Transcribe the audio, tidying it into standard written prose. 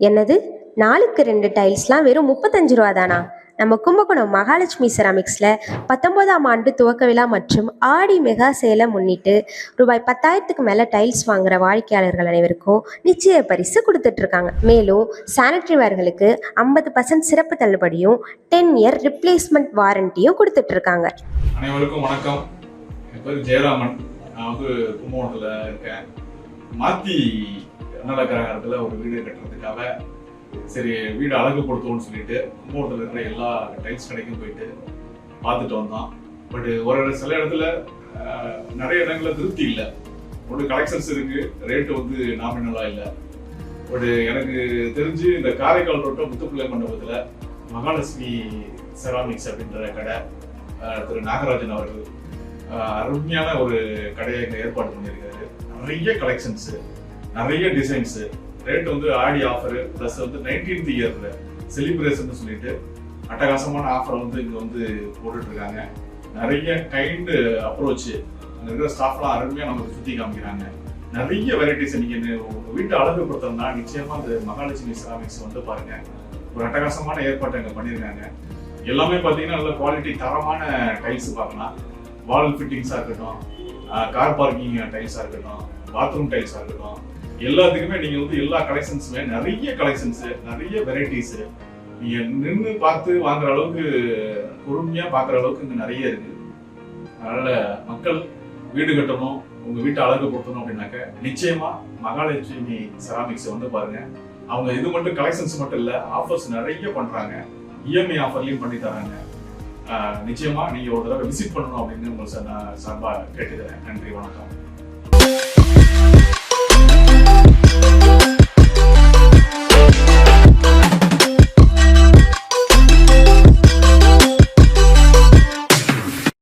என்னது, நாலுக்கு 2 டைல்ஸ்லாம் வெறும் 35 ரூபா தானா? நம்ம கும்பகோணம் மகாலட்சுமி செராமிக்ஸில் 19ஆம் ஆண்டு துவக்க விழா மற்றும் ஆடி மெகா சேலை முன்னிட்டு ரூபாய் 10,000க்கு மேலே டைல்ஸ் வாங்குற வாடிக்கையாளர்கள் அனைவருக்கும் நிச்சய பரிசு கொடுத்துட்ருக்காங்க. மேலும் சானிட்டரி வேர்களுக்கு 50% சிறப்பு தள்ளுபடியும் 10 இயர் ரிப்ளேஸ்மெண்ட் வாரண்டியும் கொடுத்துட்ருக்காங்க. அனைவருக்கும் வணக்கம். என் பேர் ஜெயராமன். நான் வந்து கும்பகோணத்தில் இருக்கேன். மாத்தி அன்னலக்கரகரத்தில் ஒரு வீடு கட்டுறதுக்காக சரி வீடு அழகுபடுத்துவோம்னு சொல்லிட்டு கும்பகோணத்தில் இருக்கிற எல்லா டைல்ஸ் கடைக்கும் போயிட்டு பார்த்துட்டு வந்தோம். பட் ஒரு சில இடத்துல நிறைய இடங்களில் திருப்தி இல்லை. ஒரு கலெக்ஷன்ஸ் இருக்கு, ரேட்டு வந்து நாமினலா இல்லை. பட் எனக்கு தெரிஞ்சு இந்த காரைக்கால் ரோட்டை முத்துப்பிள்ளை மண்டபத்தில் மகாலட்சுமி செராமிக்ஸ் அப்படின்ற கடை திரு நாகராஜன் அவர்கள் அருமையான ஒரு கடையை இங்கே ஏற்பாடு பண்ணியிருக்காரு. நிறைய கலெக்ஷன்ஸு, நிறைய டிசைன்ஸு, ரேட் வந்து ஆடி ஆஃபரு ப்ளஸ் வந்து 19th இயர்ல செலிப்ரேஷன் சொல்லிட்டு அட்டகாசமான ஆஃபரை வந்து இங்கே வந்து போட்டுட்ருக்காங்க. நிறைய கைண்டு அப்ரோச்சு, அங்கே இருக்கிற ஸ்டாஃப்லாம் அருமையாக நமக்கு சுற்றி காமிக்கிறாங்க. நிறைய வெரைட்டிஸ். நீங்கள் உங்கள் வீட்டை அழகுபடுத்தணும்னா நிச்சயமாக அந்த மகாலட்சுமி செராமிக்ஸ் வந்து பாருங்க. ஒரு அட்டகாசமான ஏற்பாட்டை இங்கே பண்ணியிருக்காங்க. எல்லாமே பார்த்தீங்கன்னா நல்ல குவாலிட்டி தரமான டைல்ஸ் பார்க்கலாம். வால் ஃபிட்டிங்ஸாக இருக்கட்டும், கார் பார்க்கிங் டைல்ஸாக இருக்கட்டும், பாத்ரூம் டைல்ஸாக இருக்கட்டும், எல்லாத்துக்குமே நீங்கள் வந்து எல்லா கலெக்ஷன்ஸுமே நிறைய கலெக்ஷன்ஸு, நிறைய வெரைட்டிஸு நீங்கள் நின்று பார்த்து வாங்குற அளவுக்கு, பொறுமையாக பார்க்குற அளவுக்கு இங்கே நிறைய இருக்குது. அதனால் மக்கள் வீடு கட்டணும், உங்கள் வீட்டை அழகுபடுத்தணும் அப்படின்னாக்க நிச்சயமாக மகாலட்சுமி செராமிக்ஸை வந்து பாருங்கள். அவங்க இது மட்டும் கலெக்ஷன்ஸ் மட்டும் இல்லை, ஆஃபர்ஸ் நிறைய பண்ணுறாங்க. இஎம்ஐ ஆஃபர்லையும் பண்ணி தராங்க. நிச்சயமா நீங்க ஒரு தடவை விசிட் பண்ணணும் அப்படின்னு உங்களை சார்பாக கேட்டுக்கிறேன். நன்றி, வணக்கம்.